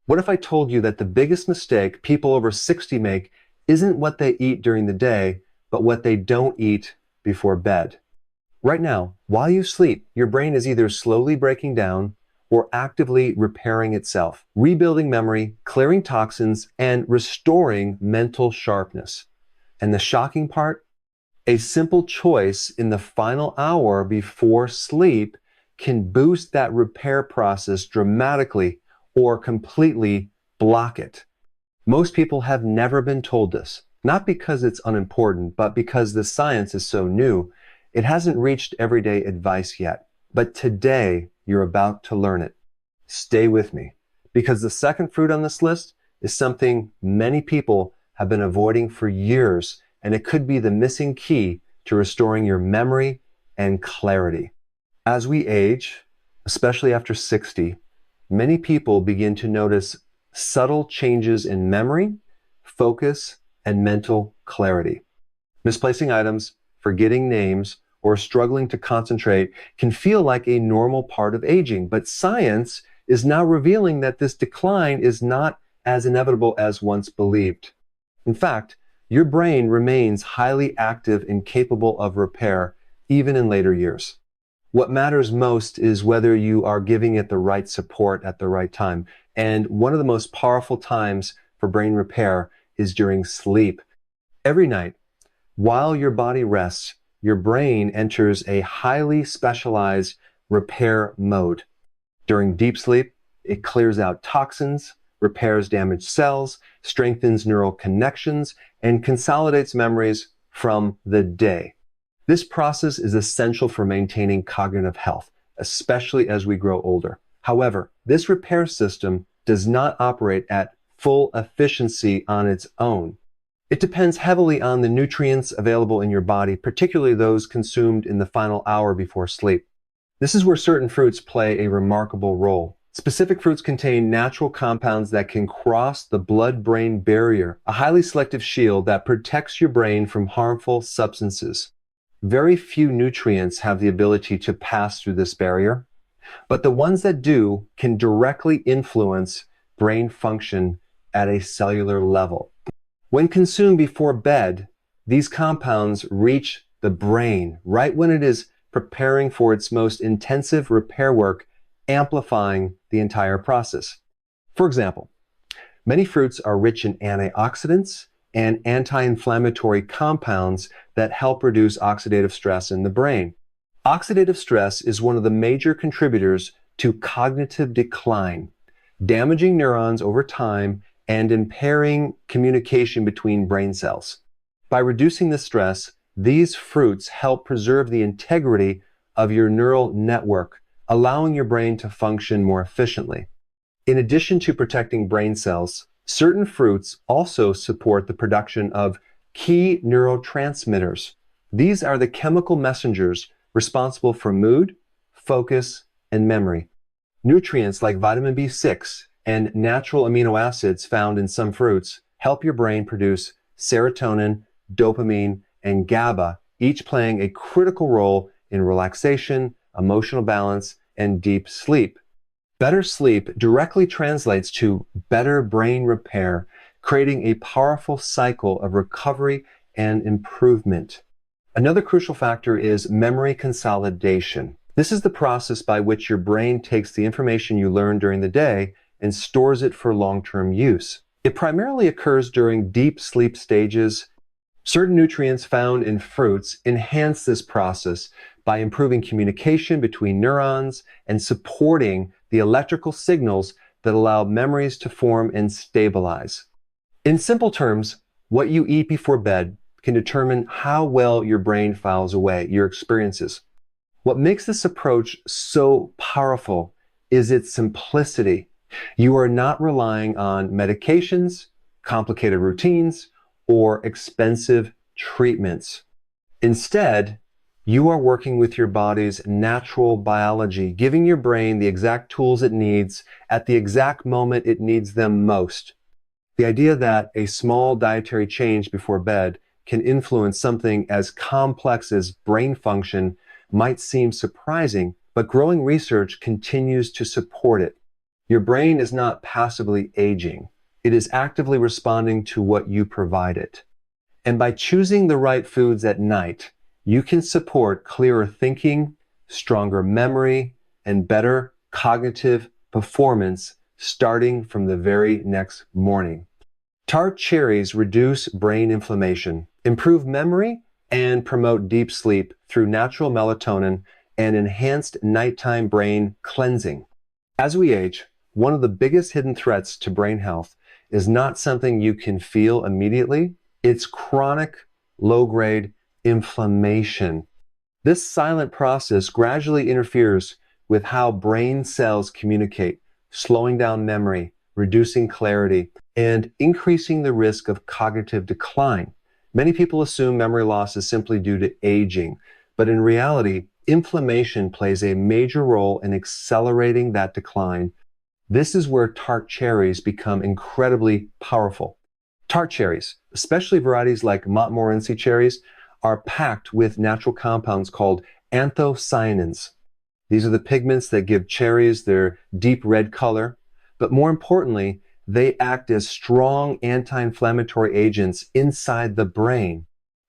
What if I told you that the biggest mistake people over 60 make isn't what they eat during the day, but what they don't eat before bed? Right now, while you sleep, your brain is either slowly breaking down or actively repairing itself, rebuilding memory, clearing toxins, and restoring mental sharpness. And the shocking part? A simple choice in the final hour before sleep can boost that repair process dramatically or completely block it. Most people have never been told this, not because it's unimportant, but because the science is so new. It hasn't reached everyday advice yet, but today you're about to learn it. Stay with me, because the second fruit on this list is something many people have been avoiding for years, and it could be the missing key to restoring your memory and clarity. As we age, especially after 60, many people begin to notice subtle changes in memory, focus, and mental clarity. Misplacing items, forgetting names, or struggling to concentrate can feel like a normal part of aging, but science is now revealing that this decline is not as inevitable as once believed. In fact, your brain remains highly active and capable of repair even in later years. What matters most is whether you are giving it the right support at the right time. And one of the most powerful times for brain repair is during sleep. Every night, while your body rests, your brain enters a highly specialized repair mode. During deep sleep, it clears out toxins, repairs damaged cells, strengthens neural connections, and consolidates memories from the day. This process is essential for maintaining cognitive health, especially as we grow older. However, this repair system does not operate at full efficiency on its own. It depends heavily on the nutrients available in your body, particularly those consumed in the final hour before sleep. This is where certain fruits play a remarkable role. Specific fruits contain natural compounds that can cross the blood-brain barrier, a highly selective shield that protects your brain from harmful substances. Very few nutrients have the ability to pass through this barrier, but the ones that do can directly influence brain function at a cellular level. When consumed before bed, these compounds reach the brain right when it is preparing for its most intensive repair work, amplifying the entire process. For example, many fruits are rich in antioxidants and anti-inflammatory compounds that help reduce oxidative stress in the brain. Oxidative stress is one of the major contributors to cognitive decline, damaging neurons over time and impairing communication between brain cells. By reducing the stress, these fruits help preserve the integrity of your neural network, allowing your brain to function more efficiently. In addition to protecting brain cells, certain fruits also support the production of key neurotransmitters. These are the chemical messengers responsible for mood, focus, and memory. Nutrients like vitamin B6 and natural amino acids found in some fruits help your brain produce serotonin, dopamine, and GABA, each playing a critical role in relaxation, emotional balance, and deep sleep. Better sleep directly translates to better brain repair, creating a powerful cycle of recovery and improvement. Another crucial factor is memory consolidation. This is the process by which your brain takes the information you learned during the day and stores it for long-term use. It primarily occurs during deep sleep stages. Certain nutrients found in fruits enhance this process by improving communication between neurons and supporting the electrical signals that allow memories to form and stabilize. In simple terms, what you eat before bed can determine how well your brain files away your experiences. What makes this approach so powerful is its simplicity. You are not relying on medications, complicated routines, or expensive treatments. Instead, you are working with your body's natural biology, giving your brain the exact tools it needs at the exact moment it needs them most. The idea that a small dietary change before bed can influence something as complex as brain function might seem surprising, but growing research continues to support it. Your brain is not passively aging. It is actively responding to what you provide it. And by choosing the right foods at night, you can support clearer thinking, stronger memory, and better cognitive performance starting from the very next morning. Tart cherries reduce brain inflammation, improve memory, and promote deep sleep through natural melatonin and enhanced nighttime brain cleansing. As we age, one of the biggest hidden threats to brain health is not something you can feel immediately. It's chronic, low-grade inflammation. This silent process gradually interferes with how brain cells communicate, slowing down memory, reducing clarity, and increasing the risk of cognitive decline. Many people assume memory loss is simply due to aging, but in reality, inflammation plays a major role in accelerating that decline. This is where tart cherries become incredibly powerful. Tart cherries, especially varieties like Montmorency cherries, are packed with natural compounds called anthocyanins. These are the pigments that give cherries their deep red color, but more importantly, they act as strong anti-inflammatory agents inside the brain.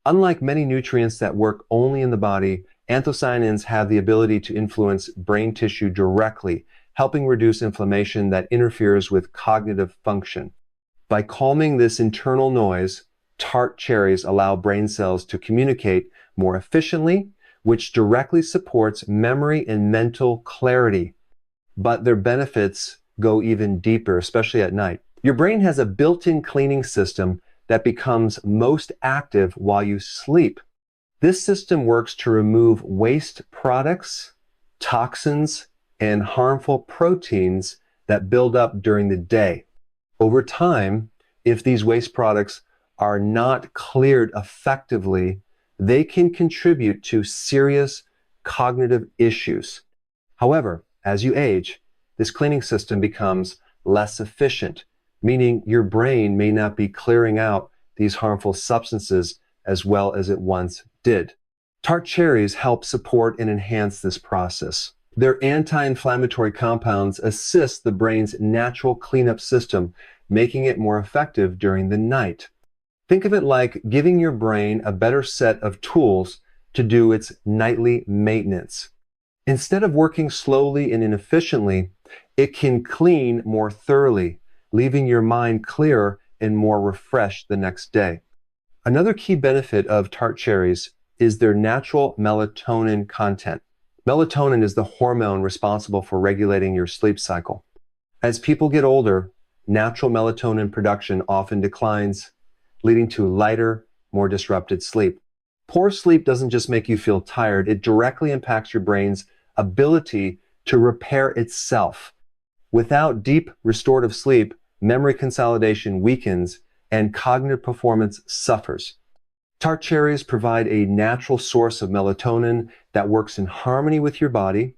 Unlike many nutrients that work only in the body, anthocyanins have the ability to influence brain tissue directly, helping reduce inflammation that interferes with cognitive function. By calming this internal noise, tart cherries allow brain cells to communicate more efficiently, which directly supports memory and mental clarity. But their benefits go even deeper, especially at night. Your brain has a built-in cleaning system that becomes most active while you sleep. This system works to remove waste products, toxins, and harmful proteins that build up during the day. Over time, if these waste products are not cleared effectively, they can contribute to serious cognitive issues. However, as you age, this cleaning system becomes less efficient, meaning your brain may not be clearing out these harmful substances as well as it once did. Tart cherries help support and enhance this process. Their anti-inflammatory compounds assist the brain's natural cleanup system, making it more effective during the night. Think of it like giving your brain a better set of tools to do its nightly maintenance. Instead of working slowly and inefficiently, it can clean more thoroughly, leaving your mind clearer and more refreshed the next day. Another key benefit of tart cherries is their natural melatonin content. Melatonin is the hormone responsible for regulating your sleep cycle. As people get older, natural melatonin production often declines, leading to lighter, more disrupted sleep. Poor sleep doesn't just make you feel tired, it directly impacts your brain's ability to repair itself. Without deep restorative sleep, memory consolidation weakens and cognitive performance suffers. Tart cherries provide a natural source of melatonin that works in harmony with your body.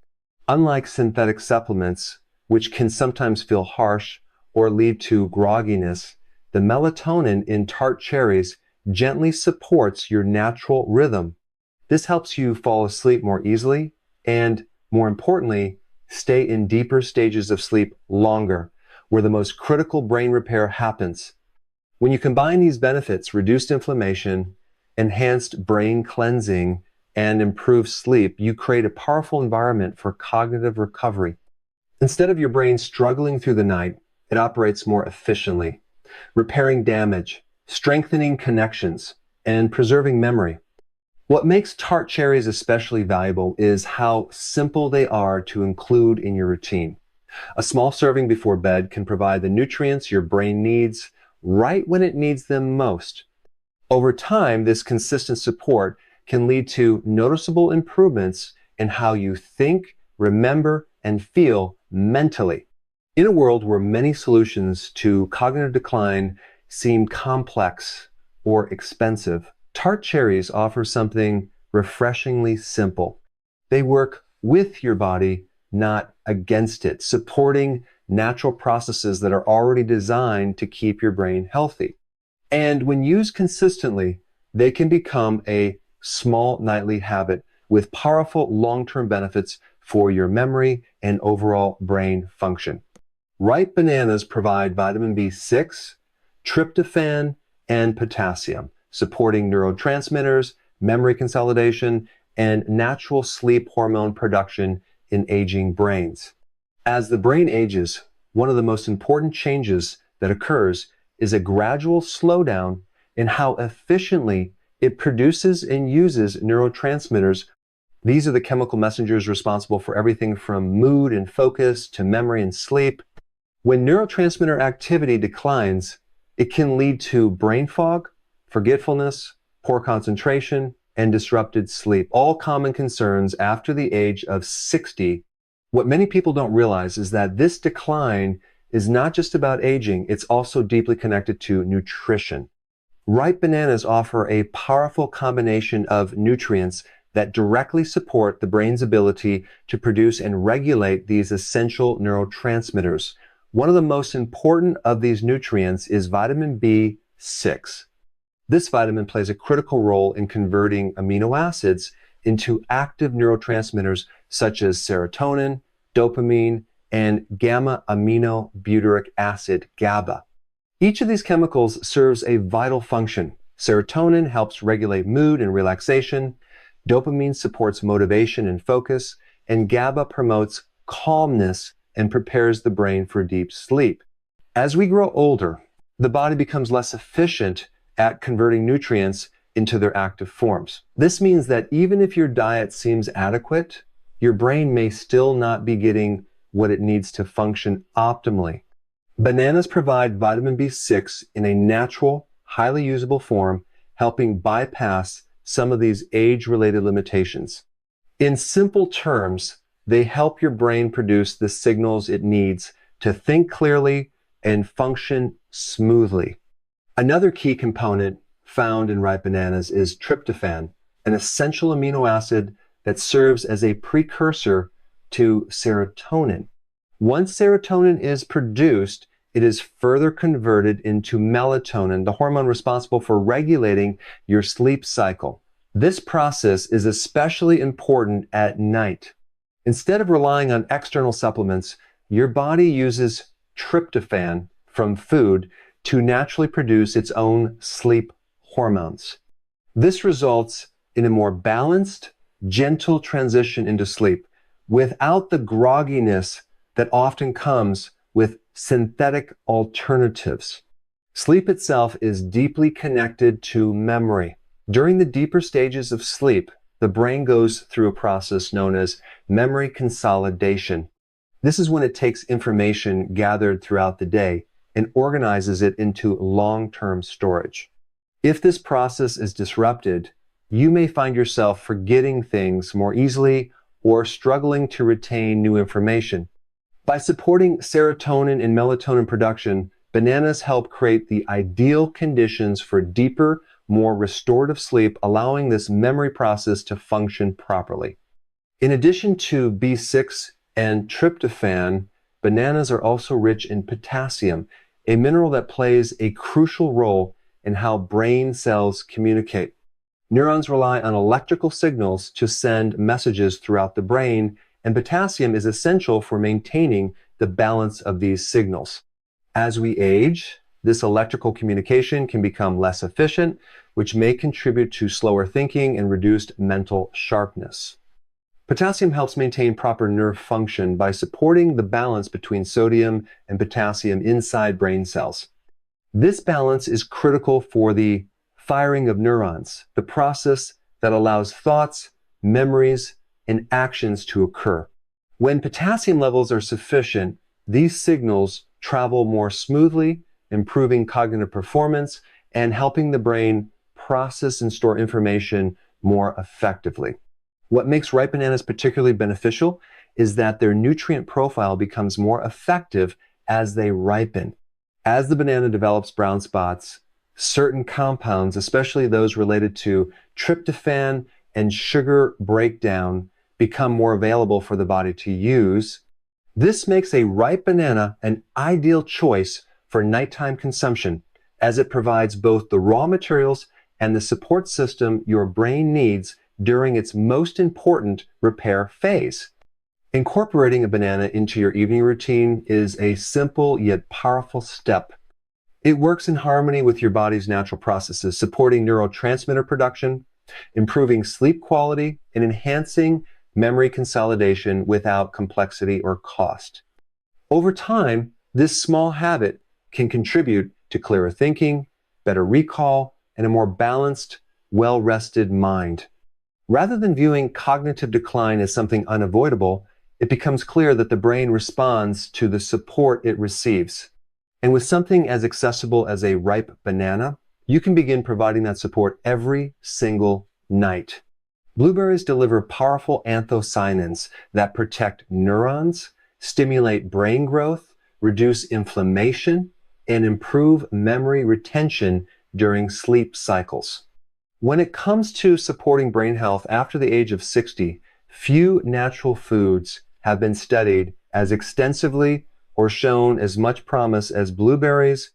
Unlike synthetic supplements, which can sometimes feel harsh or lead to grogginess, the melatonin in tart cherries gently supports your natural rhythm. This helps you fall asleep more easily and, more importantly, stay in deeper stages of sleep longer, where the most critical brain repair happens. When you combine these benefits, reduced inflammation, enhanced brain cleansing, and improved sleep, you create a powerful environment for cognitive recovery. Instead of your brain struggling through the night, it operates more efficiently, repairing damage, strengthening connections, and preserving memory. What makes tart cherries especially valuable is how simple they are to include in your routine. A small serving before bed can provide the nutrients your brain needs right when it needs them most. Over time, this consistent support can lead to noticeable improvements in how you think, remember, and feel mentally. In a world where many solutions to cognitive decline seem complex or expensive, tart cherries offer something refreshingly simple. They work with your body, not against it, supporting natural processes that are already designed to keep your brain healthy. And when used consistently, they can become a small nightly habit with powerful long-term benefits for your memory and overall brain function. Ripe bananas provide vitamin B6, tryptophan, and potassium, supporting neurotransmitters, memory consolidation, and natural sleep hormone production in aging brains. As the brain ages, one of the most important changes that occurs is a gradual slowdown in how efficiently it produces and uses neurotransmitters. These are the chemical messengers responsible for everything from mood and focus to memory and sleep. When neurotransmitter activity declines, it can lead to brain fog, forgetfulness, poor concentration, and disrupted sleep, all common concerns after the age of 60. What many people don't realize is that this decline is not just about aging, it's also deeply connected to nutrition. Ripe bananas offer a powerful combination of nutrients that directly support the brain's ability to produce and regulate these essential neurotransmitters. One of the most important of these nutrients is vitamin B6. This vitamin plays a critical role in converting amino acids into active neurotransmitters such as serotonin, dopamine, and gamma-aminobutyric acid, GABA. Each of these chemicals serves a vital function. Serotonin helps regulate mood and relaxation, dopamine supports motivation and focus, and GABA promotes calmness and prepares the brain for deep sleep. As we grow older, the body becomes less efficient at converting nutrients into their active forms. This means that even if your diet seems adequate, your brain may still not be getting what it needs to function optimally. Bananas provide vitamin B6 in a natural, highly usable form, helping bypass some of these age-related limitations. In simple terms, they help your brain produce the signals it needs to think clearly and function smoothly. Another key component found in ripe bananas is tryptophan, an essential amino acid that serves as a precursor to serotonin. Once serotonin is produced, it is further converted into melatonin, the hormone responsible for regulating your sleep cycle. This process is especially important at night. Instead of relying on external supplements, your body uses tryptophan from food to naturally produce its own sleep hormones. This results in a more balanced, gentle transition into sleep without the grogginess that often comes with synthetic alternatives. Sleep itself is deeply connected to memory. During the deeper stages of sleep, the brain goes through a process known as memory consolidation. This is when it takes information gathered throughout the day and organizes it into long-term storage. If this process is disrupted, you may find yourself forgetting things more easily or struggling to retain new information. By supporting serotonin and melatonin production, bananas help create the ideal conditions for deeper, more restorative sleep, allowing this memory process to function properly. In addition to B6 and tryptophan, bananas are also rich in potassium, a mineral that plays a crucial role in how brain cells communicate. Neurons rely on electrical signals to send messages throughout the brain, and potassium is essential for maintaining the balance of these signals. As we age, this electrical communication can become less efficient, which may contribute to slower thinking and reduced mental sharpness. Potassium helps maintain proper nerve function by supporting the balance between sodium and potassium inside brain cells. This balance is critical for the firing of neurons, the process that allows thoughts, memories, and actions to occur. When potassium levels are sufficient, these signals travel more smoothly, improving cognitive performance and helping the brain process and store information more effectively. What makes ripe bananas particularly beneficial is that their nutrient profile becomes more effective as they ripen. As the banana develops brown spots, certain compounds, especially those related to tryptophan and sugar breakdown, become more available for the body to use. This makes a ripe banana an ideal choice for nighttime consumption, as it provides both the raw materials and the support system your brain needs during its most important repair phase. Incorporating a banana into your evening routine is a simple yet powerful step. It works in harmony with your body's natural processes, supporting neurotransmitter production, improving sleep quality, and enhancing memory consolidation without complexity or cost. Over time, this small habit can contribute to clearer thinking, better recall, and a more balanced, well-rested mind. Rather than viewing cognitive decline as something unavoidable, it becomes clear that the brain responds to the support it receives. And with something as accessible as a ripe banana, you can begin providing that support every single night. Blueberries deliver powerful anthocyanins that protect neurons, stimulate brain growth, reduce inflammation, and improve memory retention during sleep cycles. When it comes to supporting brain health after the age of 60, few natural foods have been studied as extensively or shown as much promise as blueberries.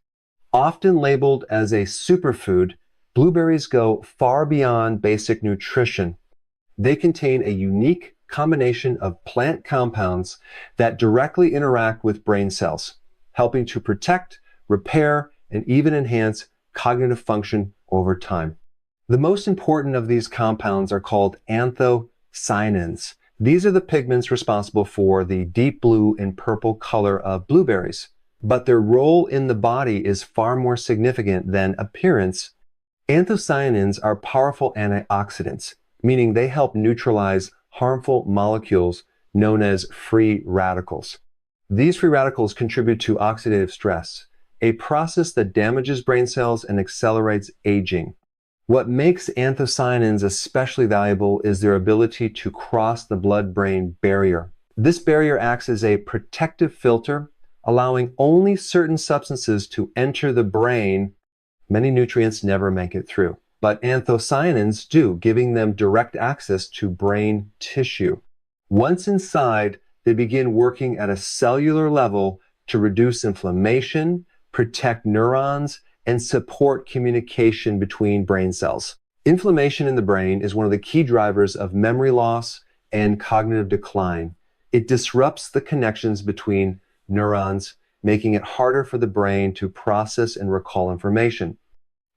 Often labeled as a superfood, blueberries go far beyond basic nutrition. They contain a unique combination of plant compounds that directly interact with brain cells, helping to protect, repair, and even enhance cognitive function over time. The most important of these compounds are called anthocyanins. These are the pigments responsible for the deep blue and purple color of blueberries, but their role in the body is far more significant than appearance. Anthocyanins are powerful antioxidants, meaning they help neutralize harmful molecules known as free radicals. These free radicals contribute to oxidative stress, a process that damages brain cells and accelerates aging. What makes anthocyanins especially valuable is their ability to cross the blood-brain barrier. This barrier acts as a protective filter, allowing only certain substances to enter the brain. Many nutrients never make it through, but anthocyanins do, giving them direct access to brain tissue. Once inside, they begin working at a cellular level to reduce inflammation, protect neurons, and support communication between brain cells. Inflammation in the brain is one of the key drivers of memory loss and cognitive decline. It disrupts the connections between neurons, making it harder for the brain to process and recall information.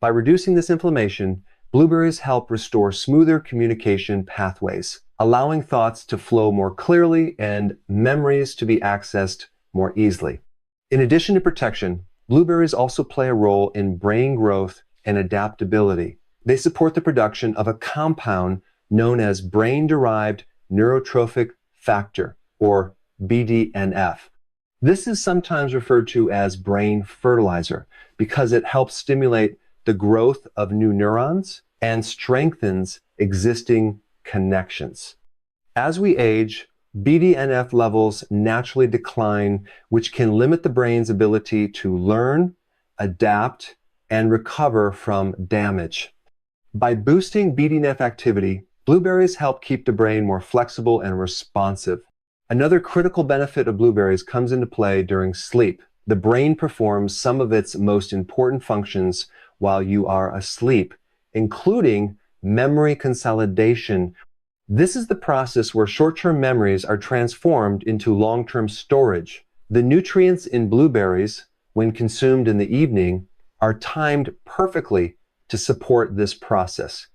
By reducing this inflammation, blueberries help restore smoother communication pathways, allowing thoughts to flow more clearly and memories to be accessed more easily. In addition to protection, blueberries also play a role in brain growth and adaptability. They support the production of a compound known as brain-derived neurotrophic factor, or BDNF. This is sometimes referred to as brain fertilizer because it helps stimulate the growth of new neurons and strengthens existing connections. As we age, BDNF levels naturally decline, which can limit the brain's ability to learn, adapt, and recover from damage. By boosting BDNF activity, blueberries help keep the brain more flexible and responsive. Another critical benefit of blueberries comes into play during sleep. The brain performs some of its most important functions while you are asleep, including memory consolidation. This is the process where short-term memories are transformed into long-term storage. The nutrients in blueberries, when consumed in the evening, are timed perfectly to support this process.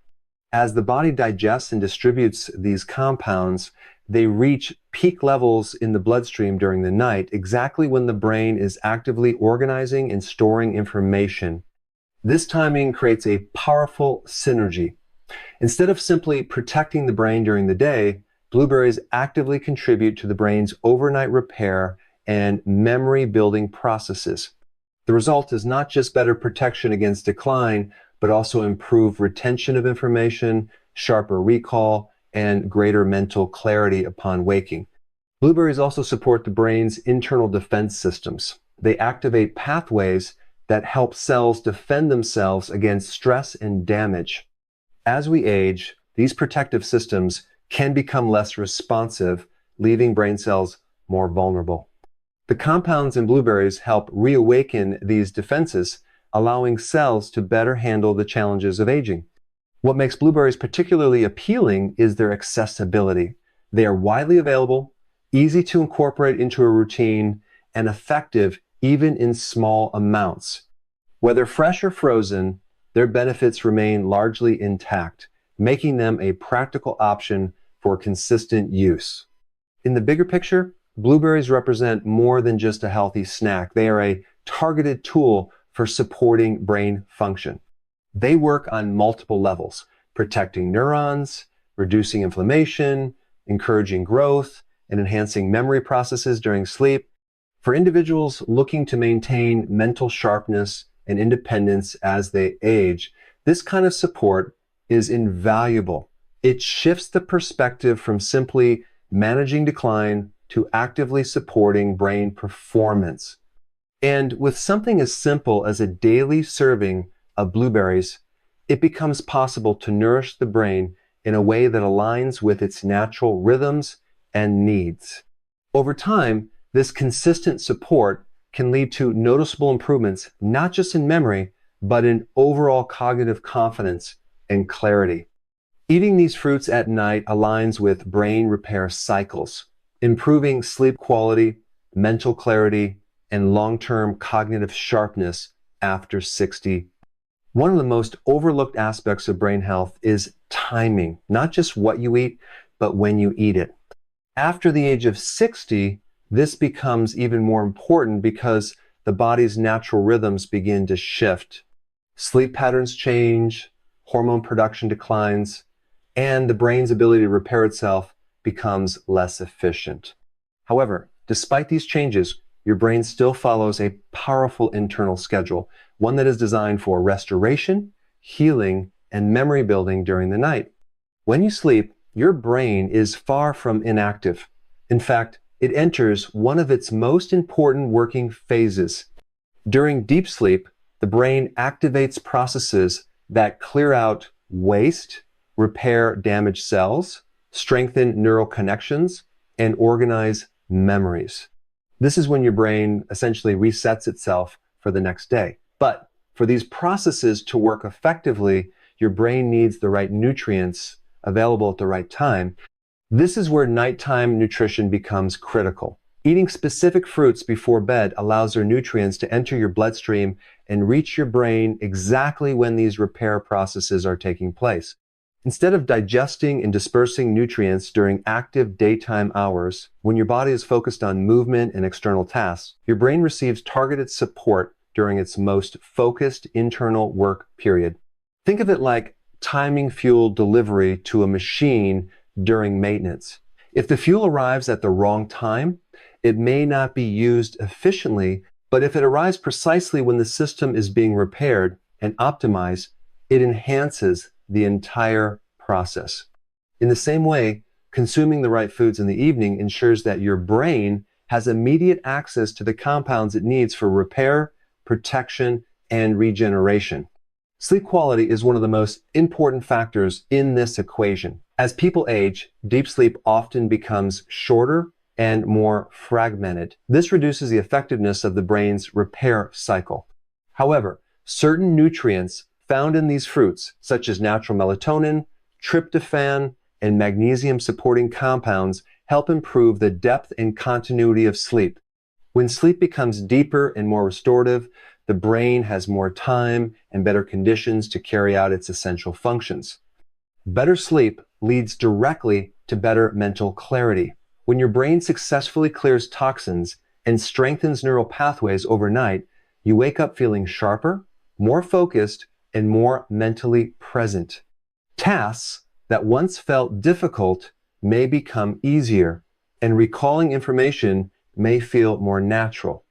As the body digests and distributes these compounds, they reach peak levels in the bloodstream during the night, exactly when the brain is actively organizing and storing information. This timing creates a powerful synergy. Instead of simply protecting the brain during the day, blueberries actively contribute to the brain's overnight repair and memory-building processes. The result is not just better protection against decline, but also improved retention of information, sharper recall, and greater mental clarity upon waking. Blueberries also support the brain's internal defense systems. They activate pathways that help cells defend themselves against stress and damage. As we age, these protective systems can become less responsive, leaving brain cells more vulnerable. The compounds in blueberries help reawaken these defenses, allowing cells to better handle the challenges of aging. What makes blueberries particularly appealing is their accessibility. They are widely available, easy to incorporate into a routine, and effective even in small amounts. Whether fresh or frozen, their benefits remain largely intact, making them a practical option for consistent use. In the bigger picture, blueberries represent more than just a healthy snack. They are a targeted tool for supporting brain function. They work on multiple levels, protecting neurons, reducing inflammation, encouraging growth, and enhancing memory processes during sleep. For individuals looking to maintain mental sharpness and independence as they age, this kind of support is invaluable. It shifts the perspective from simply managing decline to actively supporting brain performance. And with something as simple as a daily serving of blueberries, it becomes possible to nourish the brain in a way that aligns with its natural rhythms and needs. Over time, this consistent support can lead to noticeable improvements, not just in memory, but in overall cognitive confidence and clarity. Eating these fruits at night aligns with brain repair cycles, improving sleep quality, mental clarity, and long-term cognitive sharpness after 60. One of the most overlooked aspects of brain health is timing, not just what you eat, but when you eat it. After the age of 60, this becomes even more important because the body's natural rhythms begin to shift. Sleep patterns change, hormone production declines, and the brain's ability to repair itself becomes less efficient. However, despite these changes, your brain still follows a powerful internal schedule, one that is designed for restoration, healing, and memory building during the night. When you sleep, your brain is far from inactive. In fact, it enters one of its most important working phases. During deep sleep, the brain activates processes that clear out waste, repair damaged cells, strengthen neural connections, and organize memories. This is when your brain essentially resets itself for the next day. But for these processes to work effectively, your brain needs the right nutrients available at the right time. This is where nighttime nutrition becomes critical. Eating specific fruits before bed allows their nutrients to enter your bloodstream and reach your brain exactly when these repair processes are taking place. Instead of digesting and dispersing nutrients during active daytime hours, when your body is focused on movement and external tasks, your brain receives targeted support during its most focused internal work period. Think of it like timing fuel delivery to a machine during maintenance. If the fuel arrives at the wrong time, it may not be used efficiently, but if it arrives precisely when the system is being repaired and optimized, it enhances the entire process. In the same way, consuming the right foods in the evening ensures that your brain has immediate access to the compounds it needs for repair, protection, and regeneration. Sleep quality is one of the most important factors in this equation. As people age, deep sleep often becomes shorter and more fragmented. This reduces the effectiveness of the brain's repair cycle. However, certain nutrients found in these fruits, such as natural melatonin, tryptophan, and magnesium-supporting compounds, help improve the depth and continuity of sleep. When sleep becomes deeper and more restorative, the brain has more time and better conditions to carry out its essential functions. Better sleep leads directly to better mental clarity. When your brain successfully clears toxins and strengthens neural pathways overnight, you wake up feeling sharper, more focused, and more mentally present. Tasks that once felt difficult may become easier, and recalling information may feel more natural.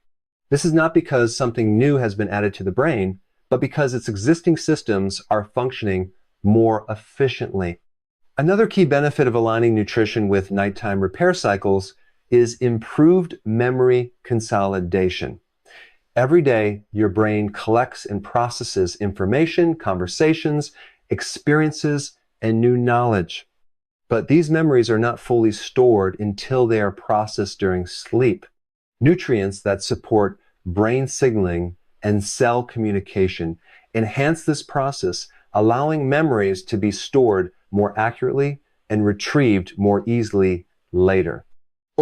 This is not because something new has been added to the brain, but because its existing systems are functioning more efficiently. Another key benefit of aligning nutrition with nighttime repair cycles is improved memory consolidation. Every day, your brain collects and processes information, conversations, experiences, and new knowledge. But these memories are not fully stored until they are processed during sleep. Nutrients that support brain signaling and cell communication enhance this process, allowing memories to be stored more accurately and retrieved more easily later.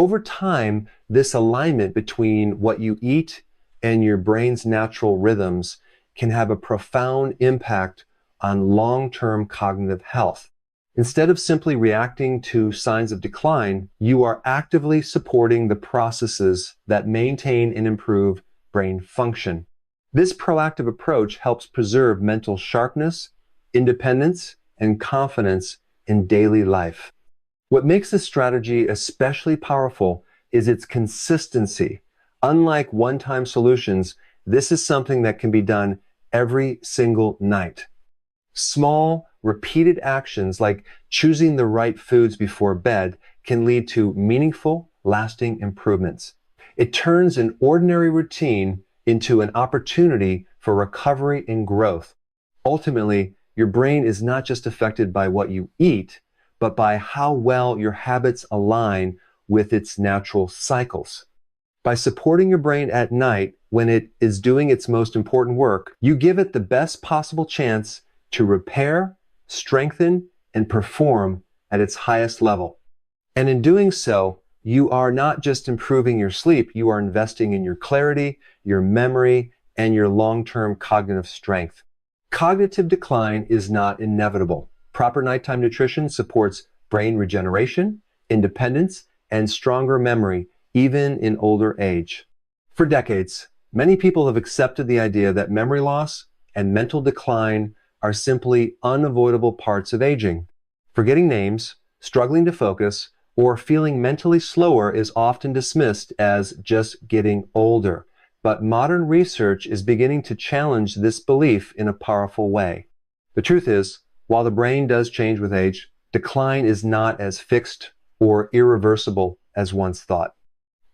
Over time, this alignment between what you eat and your brain's natural rhythms can have a profound impact on long-term cognitive health. Instead of simply reacting to signs of decline, you are actively supporting the processes that maintain and improve brain function. This proactive approach helps preserve mental sharpness, independence, and confidence in daily life. What makes this strategy especially powerful is its consistency. Unlike one-time solutions, this is something that can be done every single night. Small, repeated actions like choosing the right foods before bed can lead to meaningful, lasting improvements. It turns an ordinary routine into an opportunity for recovery and growth. Ultimately, your brain is not just affected by what you eat, but by how well your habits align with its natural cycles. By supporting your brain at night when it is doing its most important work, you give it the best possible chance to repair, strengthen, and perform at its highest level. And in doing so, you are not just improving your sleep, you are investing in your clarity, your memory, and your long-term cognitive strength. Cognitive decline is not inevitable. Proper nighttime nutrition supports brain regeneration, independence, and stronger memory, even in older age. For decades, many people have accepted the idea that memory loss and mental decline are simply unavoidable parts of aging. Forgetting names, struggling to focus, or feeling mentally slower is often dismissed as just getting older. But modern research is beginning to challenge this belief in a powerful way. The truth is, while the brain does change with age, decline is not as fixed or irreversible as once thought.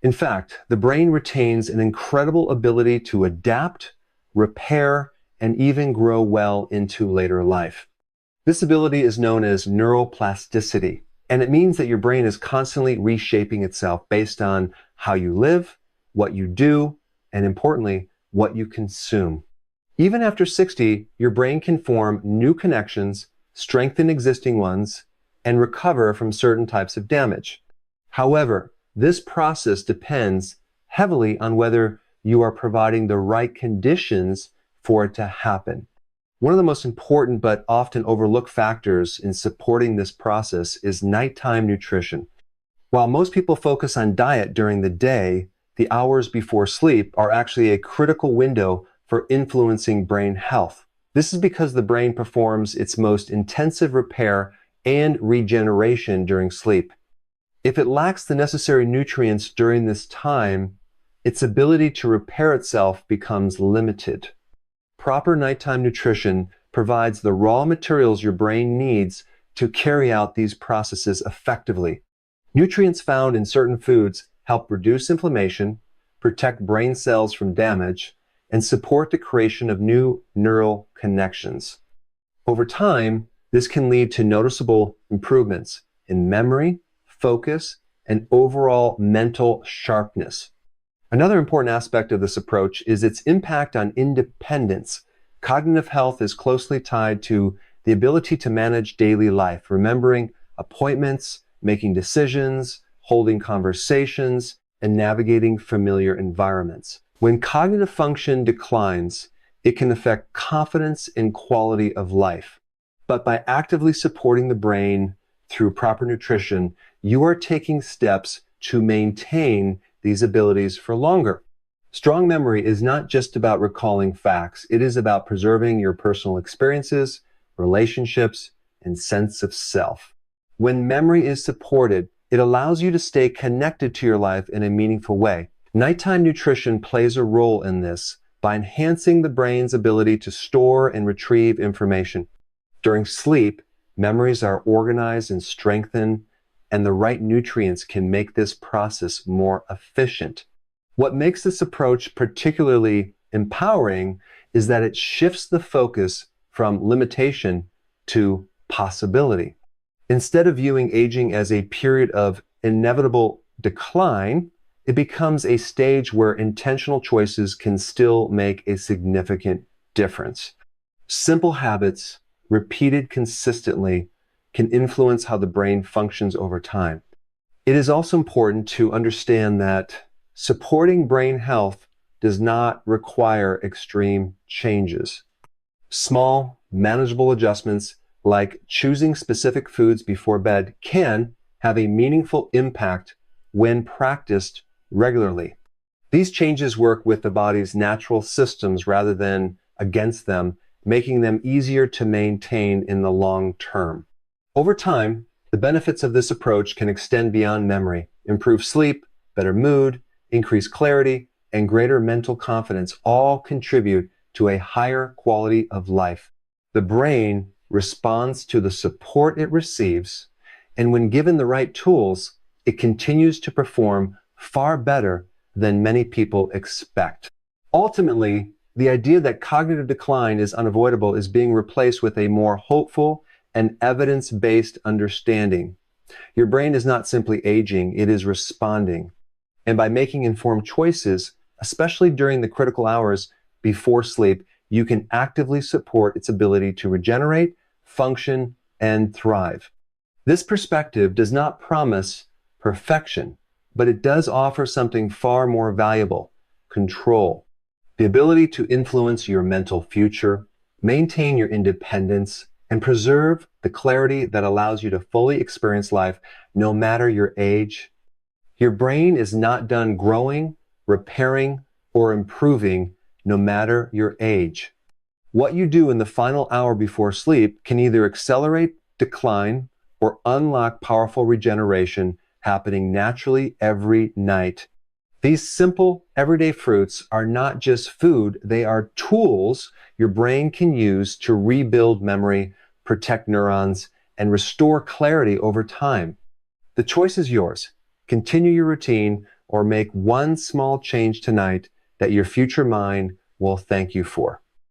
In fact, the brain retains an incredible ability to adapt, repair, and even grow well into later life. This ability is known as neuroplasticity, and it means that your brain is constantly reshaping itself based on how you live, what you do, and importantly, what you consume. Even after 60, your brain can form new connections, strengthen existing ones, and recover from certain types of damage. However, this process depends heavily on whether you are providing the right conditions for it to happen. One of the most important but often overlooked factors in supporting this process is nighttime nutrition. While most people focus on diet during the day, the hours before sleep are actually a critical window for influencing brain health. This is because the brain performs its most intensive repair and regeneration during sleep. If it lacks the necessary nutrients during this time, its ability to repair itself becomes limited. Proper nighttime nutrition provides the raw materials your brain needs to carry out these processes effectively. Nutrients found in certain foods help reduce inflammation, protect brain cells from damage, and support the creation of new neural connections. Over time, this can lead to noticeable improvements in memory, focus, and overall mental sharpness. Another important aspect of this approach is its impact on independence. Cognitive health is closely tied to the ability to manage daily life, remembering appointments, making decisions, holding conversations, and navigating familiar environments. When cognitive function declines, it can affect confidence and quality of life. But by actively supporting the brain through proper nutrition, you are taking steps to maintain these abilities for longer. Strong memory is not just about recalling facts. It is about preserving your personal experiences, relationships, and sense of self. When memory is supported, it allows you to stay connected to your life in a meaningful way. Nighttime nutrition plays a role in this by enhancing the brain's ability to store and retrieve information. During sleep, memories are organized and strengthened, and the right nutrients can make this process more efficient. What makes this approach particularly empowering is that it shifts the focus from limitation to possibility. Instead of viewing aging as a period of inevitable decline, it becomes a stage where intentional choices can still make a significant difference. Simple habits, repeated consistently, can influence how the brain functions over time. It is also important to understand that supporting brain health does not require extreme changes. Small, manageable adjustments like choosing specific foods before bed can have a meaningful impact when practiced regularly. These changes work with the body's natural systems rather than against them, making them easier to maintain in the long term. Over time, the benefits of this approach can extend beyond memory, improve sleep, better mood, increase clarity, and greater mental confidence all contribute to a higher quality of life. The brain responds to the support it receives, and when given the right tools, it continues to perform far better than many people expect. Ultimately, the idea that cognitive decline is unavoidable is being replaced with a more hopeful and evidence-based understanding. Your brain is not simply aging, it is responding. And by making informed choices, especially during the critical hours before sleep, you can actively support its ability to regenerate, function, and thrive. This perspective does not promise perfection, but it does offer something far more valuable: control. The ability to influence your mental future, maintain your independence, and preserve the clarity that allows you to fully experience life no matter your age. Your brain is not done growing, repairing, or improving no matter your age. What you do in the final hour before sleep can either accelerate decline or unlock powerful regeneration happening naturally every night. These simple, everyday fruits are not just food, they are tools your brain can use to rebuild memory, protect neurons, and restore clarity over time. The choice is yours. Continue your routine or make one small change tonight that your future mind will thank you for.